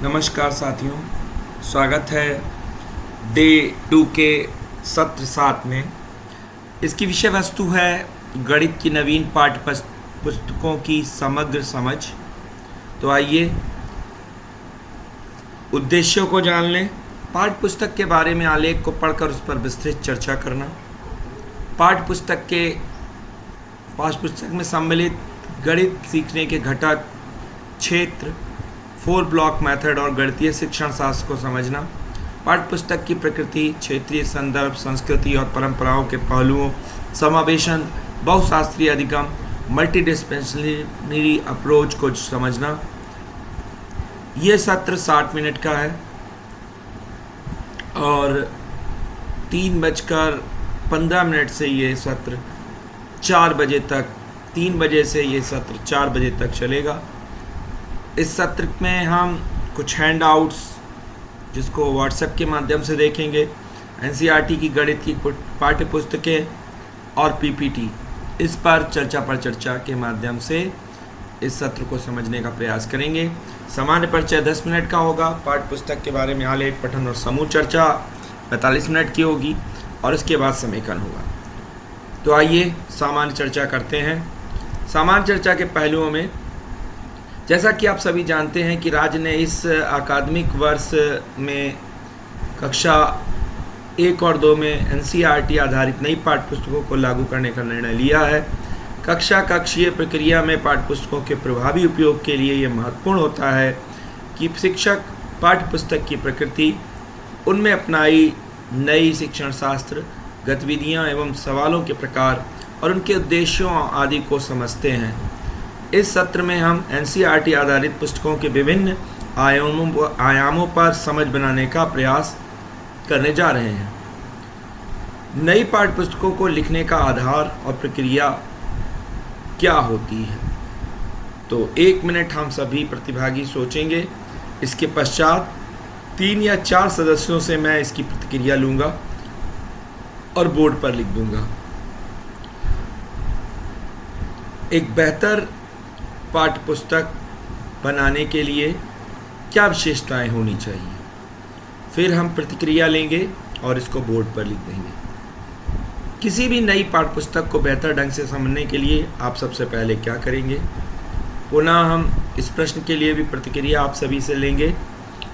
नमस्कार साथियों, स्वागत है डे 2 के सत्र 7 में। इसकी विषय वस्तु है गणित की नवीन पाठ्य पुस्तकों की समग्र समझ। तो आइए उद्देश्यों को जान लें। पाठ्य पुस्तक के बारे में आलेख को पढ़कर उस पर विस्तृत चर्चा करना। पाठ्य पुस्तक में सम्मिलित गणित सीखने के घटक, क्षेत्र, 4 ब्लॉक मेथड और गणितीय शिक्षण शास्त्र को समझना। पाठ्य पुस्तक की प्रकृति, क्षेत्रीय संदर्भ, संस्कृति और परंपराओं के पहलुओं, समावेशन, बहुशास्त्रीय अधिगम, मल्टीडिसिप्लिनरी अप्रोच को समझना। ये सत्र 60 मिनट का है और 3:15 से ये सत्र 4 बजे तक, 3 बजे से ये सत्र 4 बजे तक चलेगा। इस सत्र में हम कुछ हैंडआउट्स जिसको व्हाट्सएप के माध्यम से देखेंगे, एनसीईआरटी की गणित की पाठ्य पुस्तकें और पीपीटी, इस पर चर्चा के माध्यम से इस सत्र को समझने का प्रयास करेंगे। सामान्य परिचय 10 मिनट का होगा। पाठ्य पुस्तक के बारे में आलेख, पठन और समूह चर्चा 45 मिनट की होगी और इसके बाद समेकन होगा। तो आइए सामान्य चर्चा करते हैं। सामान्य चर्चा के पहलुओं में, जैसा कि आप सभी जानते हैं कि राज्य ने इस अकादमिक वर्ष में कक्षा 1 और 2 में एनसीईआरटी आधारित नई पाठ्य पुस्तकों को लागू करने का निर्णय लिया है। कक्षीय प्रक्रिया में पाठ्य पुस्तकों के प्रभावी उपयोग के लिए यह महत्वपूर्ण होता है कि शिक्षक पाठ्य पुस्तक की प्रकृति, उनमें अपनाई नई शिक्षण शास्त्र गतिविधियाँ एवं सवालों के प्रकार और उनके उद्देश्यों आदि को समझते हैं। इस सत्र में हम एनसीईआरटी आधारित पुस्तकों के विभिन्न आयामों पर समझ बनाने का प्रयास करने जा रहे हैं। नई पाठ्य पुस्तकों को लिखने का आधार और प्रक्रिया क्या होती है, तो 1 मिनट हम सभी प्रतिभागी सोचेंगे। इसके पश्चात 3 या 4 सदस्यों से मैं इसकी प्रतिक्रिया लूँगा और बोर्ड पर लिख दूँगा। एक बेहतर पाठ्य पुस्तक बनाने के लिए क्या विशेषताएं होनी चाहिए, फिर हम प्रतिक्रिया लेंगे और इसको बोर्ड पर लिख देंगे। किसी भी नई पाठ्य पुस्तक को बेहतर ढंग से समझने के लिए आप सबसे पहले क्या करेंगे, पुनः हम इस प्रश्न के लिए भी प्रतिक्रिया आप सभी से लेंगे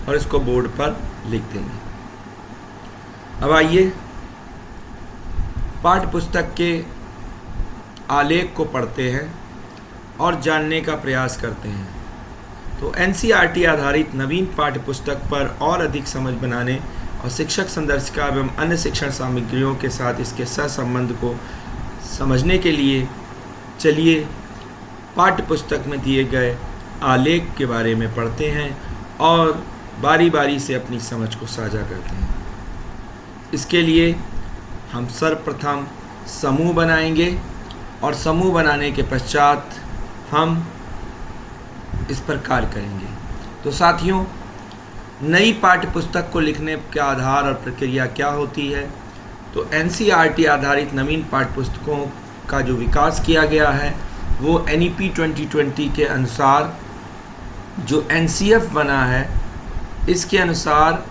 और इसको बोर्ड पर लिख देंगे। अब आइए पाठ्य पुस्तक के आलेख को पढ़ते हैं और जानने का प्रयास करते हैं। तो एनसीईआरटी आधारित नवीन पाठ्य पुस्तक पर और अधिक समझ बनाने और शिक्षक संदर्शिका एवं अन्य शिक्षण सामग्रियों के साथ इसके सहसंबंध को समझने के लिए चलिए पाठ्य पुस्तक में दिए गए आलेख के बारे में पढ़ते हैं और बारी बारी से अपनी समझ को साझा करते हैं। इसके लिए हम सर्वप्रथम समूह बनाएंगे और समूह बनाने के पश्चात हम इस पर कार्य करेंगे। तो साथियों, नई पाठ्य पुस्तक को लिखने का आधार और प्रक्रिया क्या होती है, तो एनसीईआरटी आधारित नवीन पाठ्य पुस्तकों का जो विकास किया गया है वो एनईपी 2020 के अनुसार जो एनसीएफ बना है, इसके अनुसार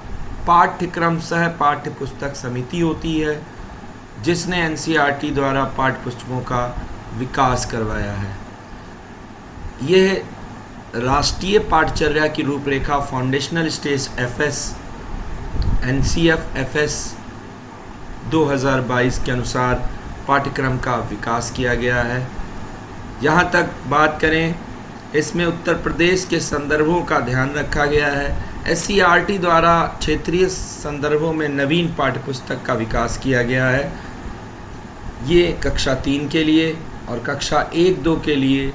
पाठ्यक्रम सह पाठ्य पुस्तक समिति होती है जिसने एनसीईआरटी द्वारा पाठ्य पुस्तकों का विकास करवाया है। यह राष्ट्रीय पाठचर्या की रूपरेखा foundational stage FS NCF FS 2022 के अनुसार पाठ्यक्रम का विकास किया गया है। यहाँ तक बात करें, इसमें उत्तर प्रदेश के संदर्भों का ध्यान रखा गया है। एनसीईआरटी द्वारा क्षेत्रीय संदर्भों में नवीन पाठ्य पुस्तक का विकास किया गया है। ये कक्षा 3 के लिए और कक्षा 1-2 के लिए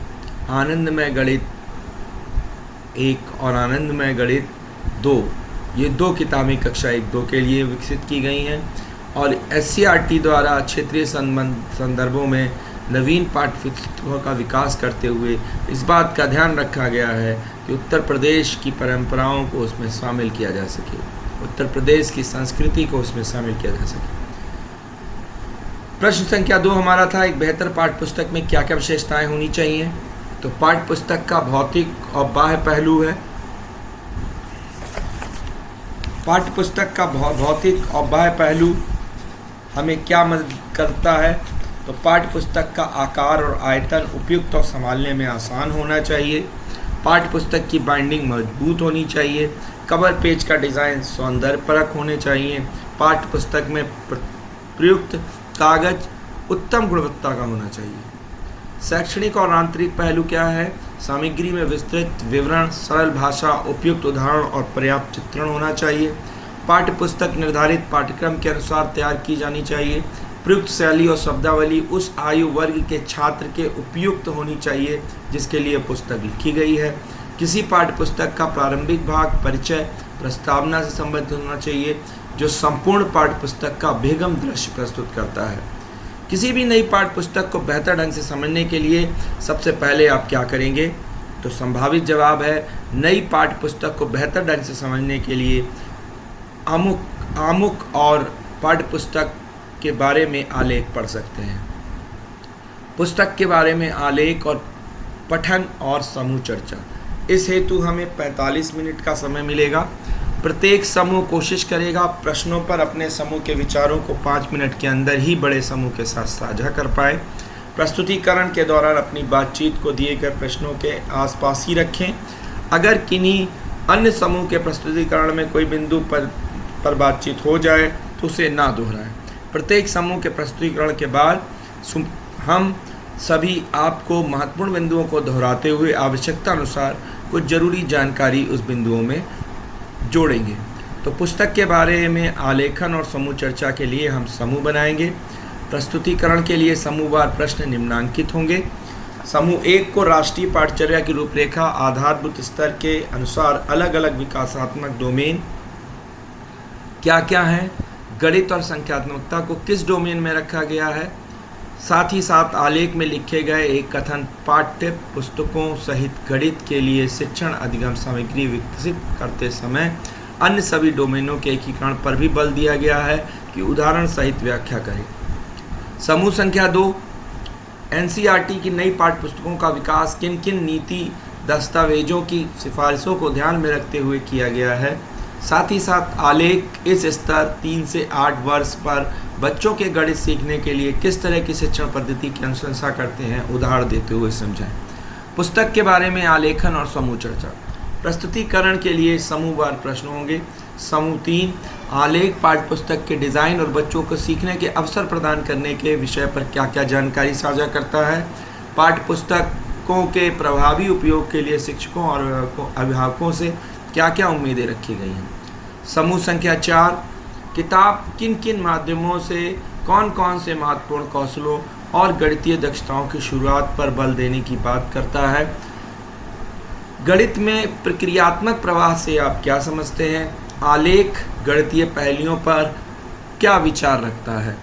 आनंदमय गणित 1 और आनंदमय गणित 2, ये 2 किताबें कक्षा 1-2 के लिए विकसित की गई हैं। और एनसीईआरटी द्वारा क्षेत्रीय संदर्भों में नवीन पाठ्य पुस्तकों का विकास करते हुए इस बात का ध्यान रखा गया है कि उत्तर प्रदेश की परंपराओं को उसमें शामिल किया जा सके, उत्तर प्रदेश की संस्कृति को उसमें शामिल किया जा सके। प्रश्न संख्या 2 हमारा था, एक बेहतर पाठ्य पुस्तक में क्या क्या विशेषताएं होनी चाहिए। तो पाठ्य पुस्तक का भौतिक और बाह्य पहलू है। पाठ्य पुस्तक का भौतिक और बाह्य पहलू हमें क्या मदद करता है? तो पाठ्य पुस्तक का आकार और आयतन उपयुक्त और संभालने में आसान होना चाहिए। पाठ्य पुस्तक की बाइंडिंग मजबूत होनी चाहिए। कवर पेज का डिज़ाइन सौंदर्यपरक होने चाहिए। पाठ्य पुस्तक में प्रयुक्त कागज उत्तम गुणवत्ता का होना चाहिए। शैक्षणिक और आंतरिक पहलू क्या है? सामग्री में विस्तृत विवरण, सरल भाषा, उपयुक्त उदाहरण और पर्याप्त चित्रण होना चाहिए। पाठ्य पुस्तक निर्धारित पाठ्यक्रम के अनुसार तैयार की जानी चाहिए। प्रयुक्त शैली और शब्दावली उस आयु वर्ग के छात्र के उपयुक्त होनी चाहिए जिसके लिए पुस्तक लिखी गई है। किसी पाठ्य पुस्तक का प्रारंभिक भाग परिचय प्रस्तावना से संबंधित होना चाहिए जो संपूर्ण पाठ्य पुस्तक का बेगम दृश्य प्रस्तुत करता है। किसी भी नई पाठ्य पुस्तक को बेहतर ढंग से समझने के लिए सबसे पहले आप क्या करेंगे? तो संभावित जवाब है, नई पाठ्य पुस्तक को बेहतर ढंग से समझने के लिए आमुख और पाठ्य पुस्तक के बारे में आलेख पढ़ सकते हैं। पुस्तक के बारे में आलेख और पठन और समूह चर्चा। इस हेतु हमें 45 मिनट का समय मिलेगा। प्रत्येक समूह कोशिश करेगा प्रश्नों पर अपने समूह के विचारों को 5 मिनट के अंदर ही बड़े समूह के साथ साझा कर पाए। प्रस्तुतिकरण के दौरान अपनी बातचीत को दिए गए प्रश्नों के आसपास ही रखें। अगर किन्हीं अन्य समूह के प्रस्तुतिकरण में कोई बिंदु पर बातचीत हो जाए तो उसे ना दोहराएं। प्रत्येक समूह के प्रस्तुतिकरण के बाद हम सभी आपको महत्वपूर्ण बिंदुओं को दोहराते हुए आवश्यकता अनुसार कुछ जरूरी जानकारी उस बिंदुओं में जोड़ेंगे। तो पुस्तक के बारे में आलेखन और समूह चर्चा के लिए हम समूह बनाएंगे। प्रस्तुतिकरण के लिए समूहवार प्रश्न निम्नांकित होंगे। समूह 1 को राष्ट्रीय पाठचर्या की रूपरेखा आधारभूत स्तर के अनुसार अलग अलग विकासात्मक डोमेन क्या क्या हैं, गणित और संख्यात्मकता को किस डोमेन में रखा गया है, साथ ही साथ आलेख में लिखे गए एक कथन पाठ्य पुस्तकों सहित गणित के लिए शिक्षण अधिगम सामग्री विकसित करते समय अन्य सभी डोमेनों के एकीकरण पर भी बल दिया गया है कि उदाहरण सहित व्याख्या करें। समूह संख्या 2, एनसीईआरटी की नई पाठ्य पुस्तकों का विकास किन किन नीति दस्तावेजों की सिफारिशों को ध्यान में रखते हुए किया गया है। साथ ही साथ आलेख इस स्तर 3 से 8 वर्ष पर बच्चों के गणित सीखने के लिए किस तरह की शिक्षण पद्धति की अनुशंसा करते हैं, उदाहरण देते हुए समझाएं। पुस्तक के बारे में आलेखन और समूह चर्चा। प्रस्तुतिकरण के लिए समूहवार प्रश्न होंगे। समूह 3, आलेख पाठ्य पुस्तक के डिज़ाइन और बच्चों को सीखने के अवसर प्रदान करने के विषय पर क्या क्या जानकारी साझा करता है। पाठ्य पुस्तकों के प्रभावी उपयोग के लिए शिक्षकों और अभिभावकों से क्या क्या उम्मीदें रखी गई हैं। समूह संख्या 4, किताब किन किन माध्यमों से कौन कौन से महत्वपूर्ण कौशलों और गणितीय दक्षताओं की शुरुआत पर बल देने की बात करता है। गणित में प्रक्रियात्मक प्रवाह से आप क्या समझते हैं। आलेख गणितीय पहलुओं पर क्या विचार रखता है।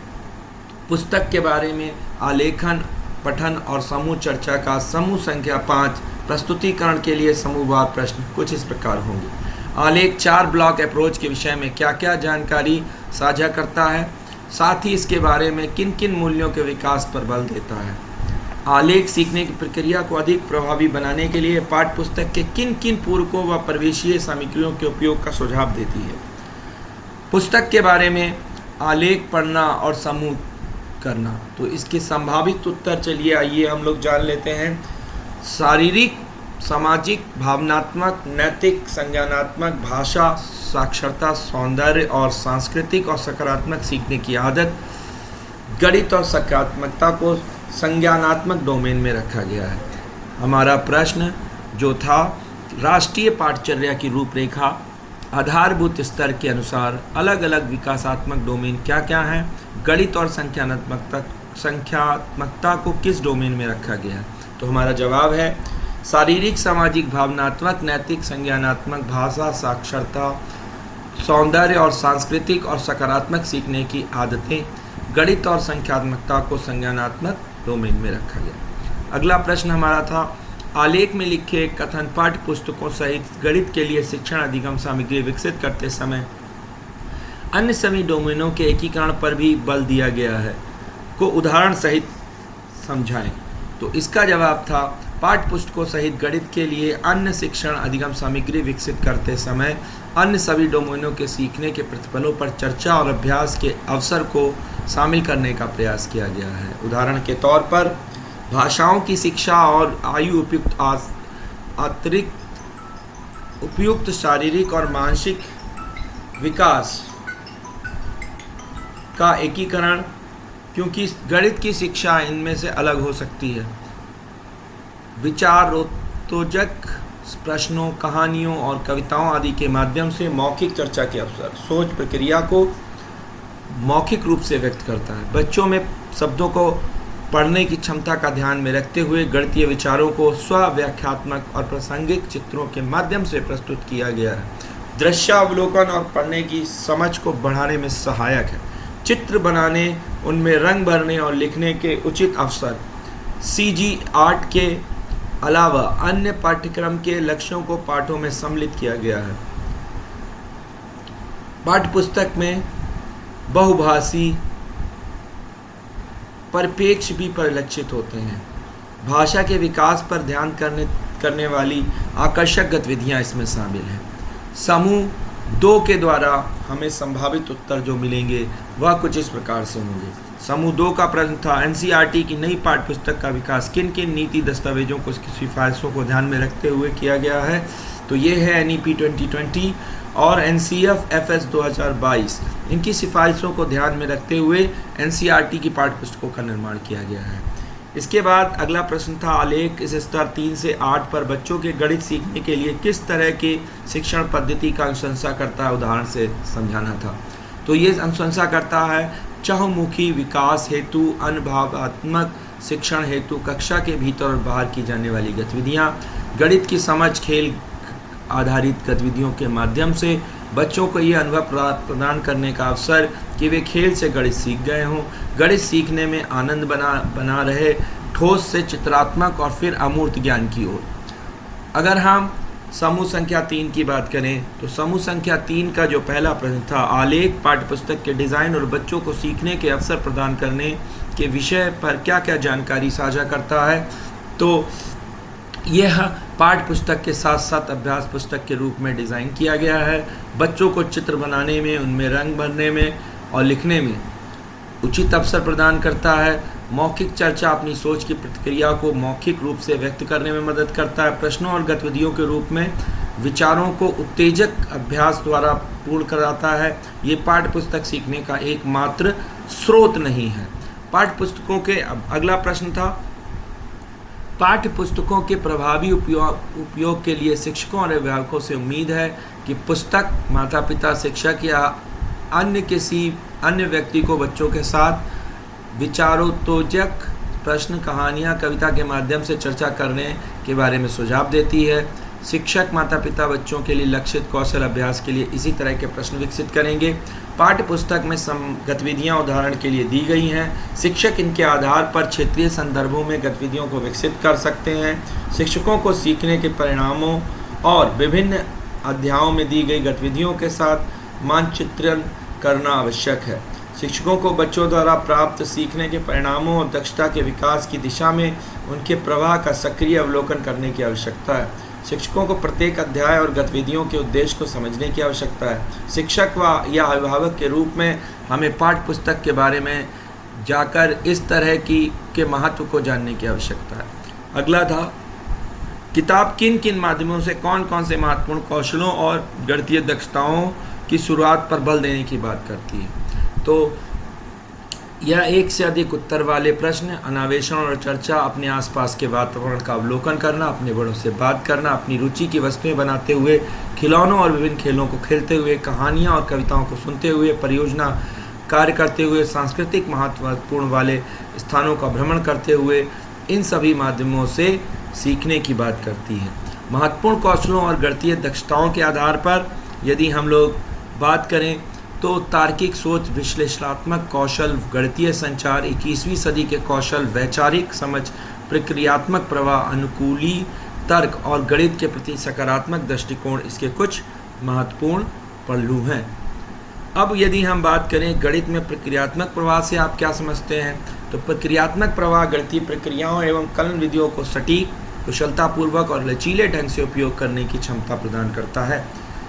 पुस्तक के बारे में आलेखन, पठन और समूह चर्चा का समूह संख्या 5, प्रस्तुतिकरण के लिए समूहवार प्रश्न कुछ इस प्रकार होंगे। आलेख 4 ब्लॉक अप्रोच के विषय में क्या क्या जानकारी साझा करता है, साथ ही इसके बारे में किन किन मूल्यों के विकास पर बल देता है। आलेख सीखने की प्रक्रिया को अधिक प्रभावी बनाने के लिए पाठ्य पुस्तक के किन किन पूरकों व प्रवेशीय सामग्रियों के उपयोग का सुझाव देती है। पुस्तक के बारे में आलेख पढ़ना और समूह करना। तो इसके संभावित उत्तर चलिए आइए हम लोग जान लेते हैं। शारीरिक, सामाजिक, भावनात्मक, नैतिक, संज्ञानात्मक, भाषा, साक्षरता, सौंदर्य और सांस्कृतिक और सकारात्मक सीखने की आदत, गणित और सकारात्मकता को संज्ञानात्मक डोमेन में रखा गया है। हमारा प्रश्न जो था, राष्ट्रीय पाठचर्या की रूपरेखा आधारभूत स्तर के अनुसार अलग अलग विकासात्मक डोमेन क्या क्या हैं, गणित और संख्यात्मकता को किस डोमेन में रखा गया है। तो हमारा जवाब है शारीरिक, सामाजिक, भावनात्मक, नैतिक, संज्ञानात्मक, भाषा, साक्षरता, सौंदर्य और सांस्कृतिक और सकारात्मक सीखने की आदतें, गणित और संख्यात्मकता को संज्ञानात्मक डोमेन में रखा गया। अगला प्रश्न हमारा था, आलेख में लिखे कथन पाठ्य पुस्तकों सहित गणित के लिए शिक्षण अधिगम सामग्री विकसित करते समय अन्य सभी डोमेनों के एकीकरण पर भी बल दिया गया है को उदाहरण सहित समझाएं। तो इसका जवाब था, पाठ्य पुस्तकों सहित गणित के लिए अन्य शिक्षण अधिगम सामग्री विकसित करते समय अन्य सभी डोमेनों के सीखने के प्रतिफलों पर चर्चा और अभ्यास के अवसर को शामिल करने का प्रयास किया गया है। उदाहरण के तौर पर भाषाओं की शिक्षा और आयु उपयुक्त अतिरिक्त उपयुक्त शारीरिक और मानसिक विकास का एकीकरण, क्योंकि गणित की शिक्षा इनमें से अलग हो सकती है। विचारोत्तेजक प्रश्नों, कहानियों और कविताओं आदि के माध्यम से मौखिक चर्चा के अवसर सोच प्रक्रिया को मौखिक रूप से व्यक्त करता है। बच्चों में शब्दों को पढ़ने की क्षमता का ध्यान में रखते हुए गणितीय विचारों को स्व-व्याख्यात्मक और प्रासंगिक चित्रों के माध्यम से प्रस्तुत किया गया है। दृश्यावलोकन और पढ़ने की समझ को बढ़ाने में सहायक है। चित्र बनाने, उनमें रंग भरने और लिखने के उचित अवसर। सीजी आर्ट के अलावा अन्य पाठ्यक्रम के लक्ष्यों को पाठों में सम्मिलित किया गया है। पाठ्यपुस्तक में बहुभाषी परिप्रेक्ष्य भी परिलक्षित होते हैं। भाषा के विकास पर ध्यान करने वाली आकर्षक गतिविधियां इसमें शामिल हैं। समूह 2 के द्वारा हमें संभावित उत्तर जो मिलेंगे वह कुछ इस प्रकार से होंगे। समूह 2 का प्रश्न था, एनसीईआरटी की नई पाठ्यपुस्तक का विकास किन किन नीति दस्तावेजों को इसकी सिफारिशों को ध्यान में रखते हुए किया गया है। तो ये है एनईपी 2020 और एनसीएफ एफएस 2022। इनकी सिफारिशों को ध्यान में रखते हुए एनसीईआरटी की पाठ्यपुस्तकों का निर्माण किया गया है। इसके बाद अगला प्रश्न था, आलेख इस स्तर 3 से 8 पर बच्चों के गणित सीखने के लिए किस तरह की शिक्षण पद्धति का अनुशंसा करता है, उदाहरण से समझाना था। तो ये अनुशंसा करता है चहुमुखी विकास हेतु अनुभवात्मक शिक्षण हेतु कक्षा के भीतर और बाहर की जाने वाली गतिविधियाँ, गणित की समझ खेल आधारित गतिविधियों के माध्यम से बच्चों को ये अनुभव प्रदान करने का अवसर कि वे खेल से गणित सीख गए हों, गणित सीखने में आनंद बना रहे, ठोस से चित्रात्मक और फिर अमूर्त ज्ञान की ओर। अगर हम समूह संख्या 3 की बात करें तो समूह संख्या 3 का जो पहला प्रश्न था, आलेख पाठ्यपुस्तक के डिज़ाइन और बच्चों को सीखने के अवसर प्रदान करने के विषय पर क्या क्या जानकारी साझा करता है। तो यह पाठ्यपुस्तक के साथ साथ अभ्यास पुस्तक के रूप में डिज़ाइन किया गया है। बच्चों को चित्र बनाने में, उनमें रंग भरने में और लिखने में उचित अवसर प्रदान करता है। मौखिक चर्चा अपनी सोच की प्रतिक्रिया को मौखिक रूप से व्यक्त करने में मदद करता है। प्रश्नों और गतिविधियों के रूप में विचारों को उत्तेजक अभ्यास द्वारा पूर्ण कराता है। ये पाठ्यपुस्तक सीखने का एकमात्र स्रोत नहीं है। पाठ्यपुस्तकों के अगला प्रश्न था, पाठ्यपुस्तकों के प्रभावी उपयोग के लिए शिक्षकों और अभिभावकों से उम्मीद है कि पुस्तक माता पिता, शिक्षक या किसी अन्य व्यक्ति को बच्चों के साथ विचारोत्तेजक प्रश्न, कहानियाँ, कविता के माध्यम से चर्चा करने के बारे में सुझाव देती है। शिक्षक माता पिता बच्चों के लिए लक्षित कौशल अभ्यास के लिए इसी तरह के प्रश्न विकसित करेंगे। पाठ्य पुस्तक में गतिविधियाँ उदाहरण के लिए दी गई हैं। शिक्षक इनके आधार पर क्षेत्रीय संदर्भों में गतिविधियों को विकसित कर सकते हैं। शिक्षकों को सीखने के परिणामों और विभिन्न अध्यायों में दी गई गतिविधियों के साथ मानचित्रण करना आवश्यक है। शिक्षकों को बच्चों द्वारा प्राप्त सीखने के परिणामों और दक्षता के विकास की दिशा में उनके प्रवाह का सक्रिय अवलोकन करने की आवश्यकता है। शिक्षकों को प्रत्येक अध्याय और गतिविधियों के उद्देश्य को समझने की आवश्यकता है। शिक्षक या अभिभावक के रूप में हमें पाठ्य पुस्तक के बारे में जाकर इस तरह के महत्व को जानने की आवश्यकता है। अगला था, किताब किन किन माध्यमों से कौन कौन से महत्वपूर्ण कौशलों और गणितीय दक्षताओं की शुरुआत पर बल देने की बात करती है। तो यह एक से अधिक उत्तर वाले प्रश्न, अनावेशन और चर्चा, अपने आसपास के वातावरण का अवलोकन करना, अपने बड़ों से बात करना, अपनी रुचि की वस्तुएं बनाते हुए, खिलौनों और विभिन्न खेलों को खेलते हुए, कहानियाँ और कविताओं को सुनते हुए, परियोजना कार्य करते हुए, सांस्कृतिक महत्वपूर्ण वाले स्थानों का भ्रमण करते हुए, इन सभी माध्यमों से सीखने की बात करती है। महत्वपूर्ण कौशलों और गणितीय दक्षताओं के आधार पर यदि हम लोग बात करें तो तार्किक सोच, विश्लेषणात्मक कौशल, गणितीय संचार, 21वीं सदी के कौशल, वैचारिक समझ, प्रक्रियात्मक प्रवाह, अनुकूली तर्क और गणित के प्रति सकारात्मक दृष्टिकोण इसके कुछ महत्वपूर्ण पहलू हैं। अब यदि हम बात करें गणित में प्रक्रियात्मक प्रवाह से आप क्या समझते हैं, तो प्रक्रियात्मक प्रवाह गणितीय प्रक्रियाओं एवं कलन विधियों को सटीक, कुशलतापूर्वक और लचीले ढंग से उपयोग करने की क्षमता प्रदान करता है।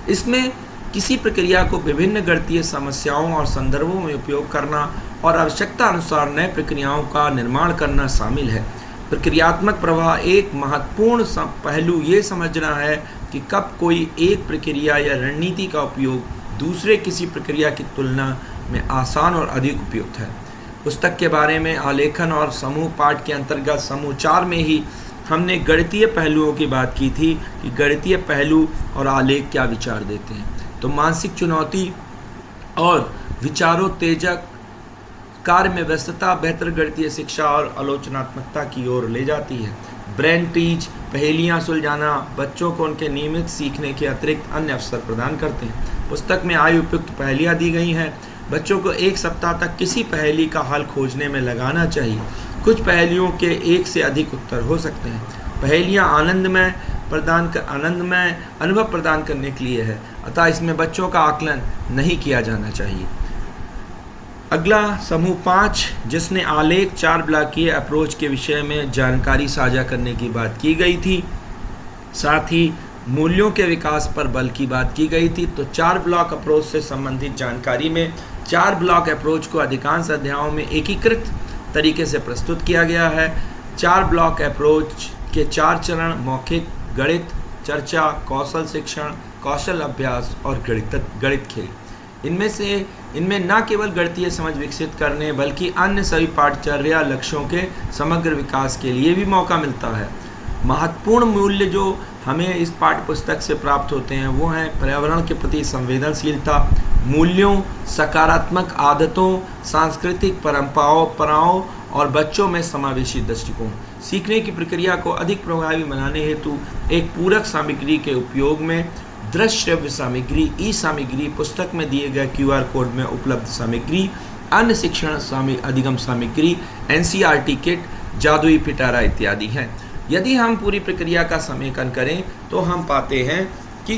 इसमें किसी प्रक्रिया को विभिन्न गणितीय समस्याओं और संदर्भों में उपयोग करना और आवश्यकता अनुसार नए प्रक्रियाओं का निर्माण करना शामिल है। प्रक्रियात्मक प्रवाह एक महत्वपूर्ण पहलू ये समझना है कि कब कोई एक प्रक्रिया या रणनीति का उपयोग दूसरे किसी प्रक्रिया की तुलना में आसान और अधिक उपयुक्त है। पुस्तक के बारे में आलेखन और समूह पाठ के अंतर्गत समूह 4 में ही हमने गणितीय पहलुओं की बात की थी कि गणितीय पहलू और आलेख क्या विचार देते हैं। तो मानसिक चुनौती और विचारोत्तेजक कार्य में व्यस्तता बेहतर गणितीय शिक्षा और आलोचनात्मकता की ओर ले जाती है। ब्रेन टीज पहेलियाँ सुलझाना बच्चों को उनके नियमित सीखने के अतिरिक्त अन्य अवसर प्रदान करते हैं। पुस्तक में आयु उपयुक्त पहेलियाँ दी गई हैं। बच्चों को 1 सप्ताह तक किसी पहेली का हल खोजने में लगाना चाहिए। कुछ पहेलियों के 1 से अधिक उत्तर हो सकते हैं। पहेलियाँ आनंदमय अनुभव प्रदान करने के लिए है, अतः इसमें बच्चों का आकलन नहीं किया जाना चाहिए। अगला समूह 5, जिसने आलेख 4 ब्लॉकीय अप्रोच के विषय में जानकारी साझा करने की बात की गई थी, साथ ही मूल्यों के विकास पर बल की बात की गई थी। तो 4 ब्लॉक अप्रोच से संबंधित जानकारी में 4 ब्लॉक अप्रोच को अधिकांश अध्यायों में एकीकृत तरीके से प्रस्तुत किया गया है। 4 ब्लॉक अप्रोच के 4 चरण मौखिक, गणित, चर्चा, कौशल शिक्षण, कौशल अभ्यास और गणित खेल। इनमें न केवल गणितीय समझ विकसित करने बल्कि अन्य सभी पाठचर्या लक्ष्यों के समग्र विकास के लिए भी मौका मिलता है। महत्वपूर्ण मूल्य जो हमें इस पाठ्य पुस्तक से प्राप्त होते हैं वो हैं पर्यावरण के प्रति संवेदनशीलता, मूल्यों, सकारात्मक आदतों, सांस्कृतिक परंपराओं और बच्चों में समावेशी दृष्टिकोण। सीखने की प्रक्रिया को अधिक प्रभावी बनाने हेतु एक पूरक सामग्री के उपयोग में दृश्य सामग्री, ई सामग्री, पुस्तक में दिए गए QR कोड में उपलब्ध सामग्री, अन्य शिक्षण अधिगम सामग्री, NCERT किट, जादुई पिटारा इत्यादि हैं। यदि हम पूरी प्रक्रिया का समेकन करें तो हम पाते हैं कि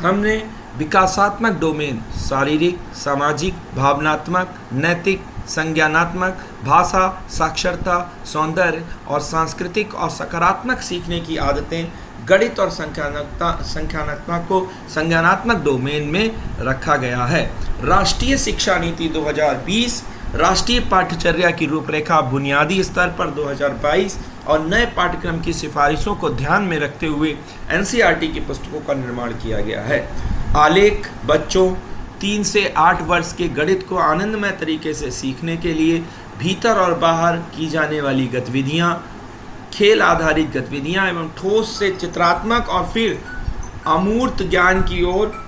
हमने विकासात्मक डोमेन शारीरिक, सामाजिक, भावनात्मक, नैतिक, संज्ञानात्मक, भाषा, साक्षरता, सौंदर्य और सांस्कृतिक और सकारात्मक सीखने की आदतें गणित और संज्ञानात्मक डोमेन में रखा गया है। राष्ट्रीय शिक्षा नीति 2020 राष्ट्रीय पाठ्यचर्या की रूपरेखा बुनियादी स्तर पर 2022 और नए पाठ्यक्रम की सिफारिशों को ध्यान में रखते हुए NCERT की पुस्तकों का निर्माण किया गया है। आलेख बच्चों 3 से 8 वर्ष के गणित को आनंदमय तरीके से सीखने के लिए भीतर और बाहर की जाने वाली गतिविधियाँ, खेल आधारित गतिविधियाँ एवं ठोस से चित्रात्मक और फिर अमूर्त ज्ञान की ओर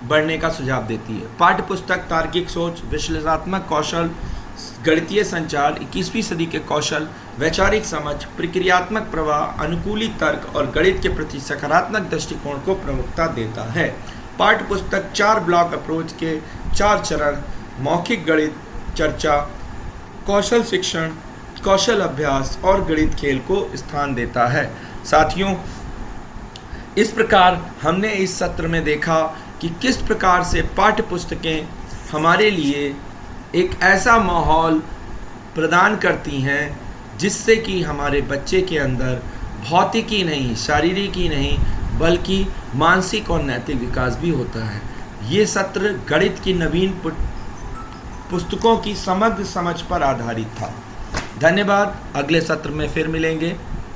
बढ़ने का सुझाव देती है। पाठ्य पुस्तक तार्किक सोच, विश्लेषणात्मक कौशल, गणितीय संचार, 21वीं सदी के कौशल, वैचारिक समझ, प्रक्रियात्मक प्रवाह, अनुकूली तर्क और गणित के प्रति सकारात्मक दृष्टिकोण को प्रमुखता देता है। पाठ्य पुस्तक 4 ब्लॉक अप्रोच के 4 चरण मौखिक गणित, चर्चा, कौशल शिक्षण, कौशल अभ्यास और गणित खेल को स्थान देता है। साथियों, इस प्रकार हमने इस सत्र में देखा कि किस प्रकार से पाठ्य पुस्तकें हमारे लिए एक ऐसा माहौल प्रदान करती हैं जिससे कि हमारे बच्चे के अंदर भौतिक ही नहीं, शारीरिक ही नहीं, बल्कि मानसिक और नैतिक विकास भी होता है। ये सत्र गणित की नवीन पुस्तकों की समग्र समझ पर आधारित था। धन्यवाद। अगले सत्र में फिर मिलेंगे।